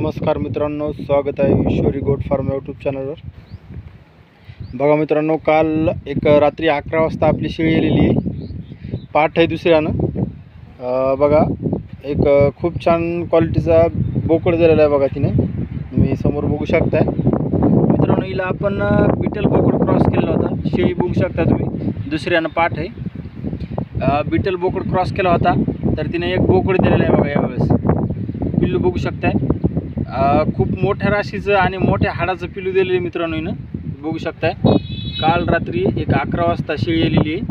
नमस्कार मित्रांनो, स्वागत आहे ईश्वरी गोट फार्म यूट्यूब चॅनलवर। बघा मित्रांनो, काल एक रात्री 11 वाजता आपली शेळी आलेली आहे। पाठ आहे दुसऱ्यानं। बघा एक खूप छान क्वालिटीचा बोकड दिलेला आहे बघा तिने, तुम्ही समोर बघू शकताय मित्रांनो। हिला आपण बीटल बोकड क्रॉस केला होता। शेळी बघू शकता तुम्ही, दुसऱ्यानं पाठ आहे। बीटल बोकड क्रॉस केला होता तर तिने एक बोकड दिलेला आहे बघा। यावेळेस पिल्लू बघू शकताय, खूप मोठ्या राशीचं आणि मोठ्या हाडाचं पिल्लू दिलेलं आहे मित्रांनो हिनं, बघू शकताय। काल रात्री एक 11 वाजता शेळी आलेली आहे।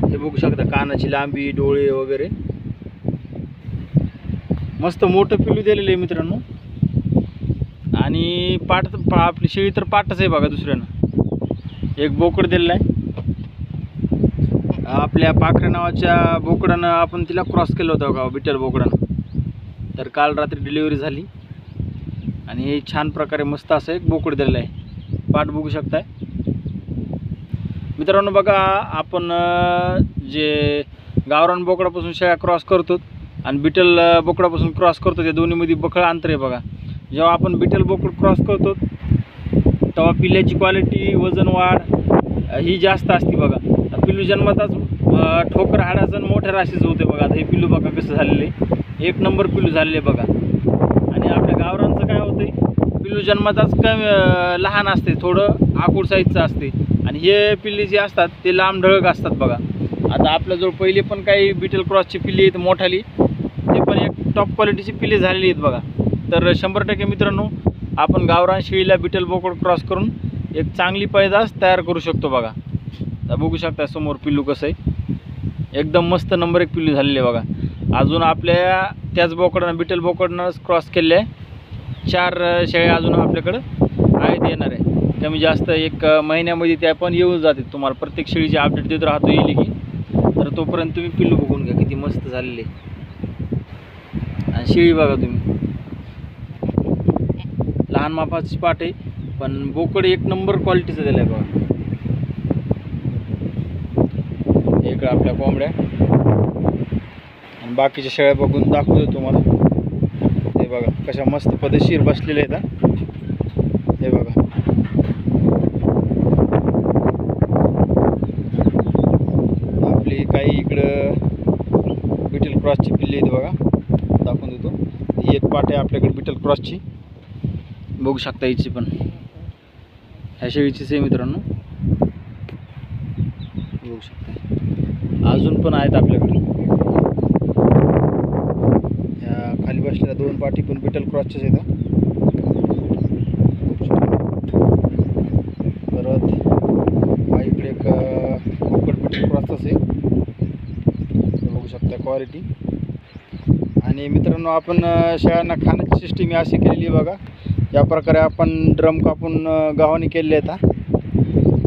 हे बघू शकता, कानाची लांबी, डोळे वगैरे मस्त मोठं पिल्लू दिलेलं आहे मित्रांनो। आणि आपली शेळी तर पाठच आहे बघा। दुसऱ्यानं एक बोकड दिलेलं आहे। आपल्या पाखरे नावाच्या बोकडानं आपण तिला क्रॉस केलं होतं बघा, बिटल बोकडानं। तर काल रात्री डिलिव्हरी झाली आणि हे छान प्रकारे मस्त असं एक बोकड दिलेलं आहे। पाठ बघू शकताय मित्रांनो। बघा आपण जे गावरान बोकडापासून शेळ्या क्रॉस करतो आणि बिटल बोकडापासून क्रॉस करतो, त्या दोन्हीमध्ये बखळ अंतर आहे बघा। जेव्हा आपण बिटल बोकड क्रॉस करतो तेव्हा पिल्ल्याची क्वालिटी, वजन वाढ ही जास्त असते बघा। पिल्लू जन्मताच ठोकर हाडाचं आणि मोठ्या राशीचं होते बघा। आता हे पिल्लू बघा कसं झालेलं आहे, एक नंबर पिल्लू झालेले बघा। आणि आपल्या गावरांचं काय होतंय, पिल्लू जन्मताच कमी लहान असते, थोडं आकूड साईजचं असते, आणि हे पिल्ली जे असतात ते लांब ढळक असतात बघा। आता आपल्याजवळ पहिले पण काही बिटल क्रॉसची पिल्ली आहेत मोठाली, ते पण एक टॉप क्वालिटीची पिल्ली झालेली आहेत बघा। तर 100% मित्रांनो, आपण गावरान शेळीला बिटल बोकड क्रॉस करून एक चांगली पैदास तयार करू शकतो बघा। तर बघू शकता समोर पिल्लू कसं आहे, एकदम मस्त नंबर 1 पिल्लू झालेले बघा। अजून आपल्या त्याच बोकडानं, बिटल बोकडनं क्रॉस केले 4 शेळ्या अजून आपल्याकडं आहेत, येणार आहे कमी जास्त 1 महिन्यामध्ये त्या पण येऊन जाते। तुम्हाला प्रत्येक शेळीची अपडेट देत राहतो येईल की। तर तोपर्यंत तुम्ही पिल्लू बघून घ्या किती मस्त झालेले। आणि शेळी बघा तुम्ही, लहान मापाची पाठ आहे पण बोकड एक नंबर क्वालिटीचं दिलं आहे बघा। इकडं आपल्या कोंबड्या आणि बाकीच्या शेळ्या बघून दाखवतो तुम्हाला। हे बघा कशा मस्त पद्धतशीर बसलेले आहेत। हे बघा आपली काही इकडं बिटल क्रॉसची पिल्ली आहेत बघा, दाखवून देतो। ही एक पाट आहे आपल्याकडे बिटल क्रॉसची, बघू शकता। हिची पण ह्या शेळीचीच आहे मित्रांनो, बघू शकता। अजून पण आहेत आपल्याकडे, ह्या खाली बसलेल्या 2 पाठी पण बिटल क्रॉसच्याच आहेत। परत हा इकडे एक बोकड बिटल क्रॉसचाच आहे, बघू शकता क्वालिटी। आणि मित्रांनो, आपण शेळ्यांना खाण्याची सिस्टीम अशी केलेली आहे बघा। या प्रकारे आपण ड्रम कापून गव्हाणी केलेले आहेत।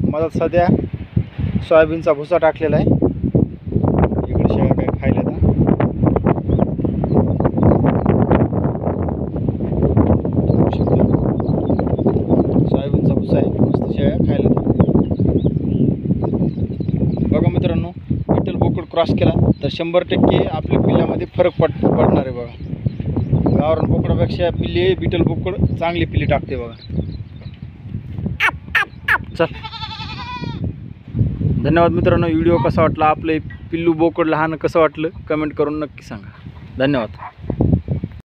मधात सध्या सोयाबीनचा भुसा टाकलेला आहे। इकडे शेळ्या काय खायला येतात, सोयाबीनचा भुसा आहे, मस्त शेळ्या खायला येतात बघा मित्रांनो। बिटल बोकड क्रॉस केला तर 100% आपल्या पिल्ल्यामध्ये फरक पडणार आहे बघा। गावरान बोकडापेक्षा पिल्ली बिटल बोकड चांगली पिल्ली टाकते बघा। चल, धन्यवाद मित्रांनो। व्हिडिओ कसा वाटला, आपले पिल्लू बोकड लहान कसं वाटलं कमेंट करून नक्की सांगा। धन्यवाद।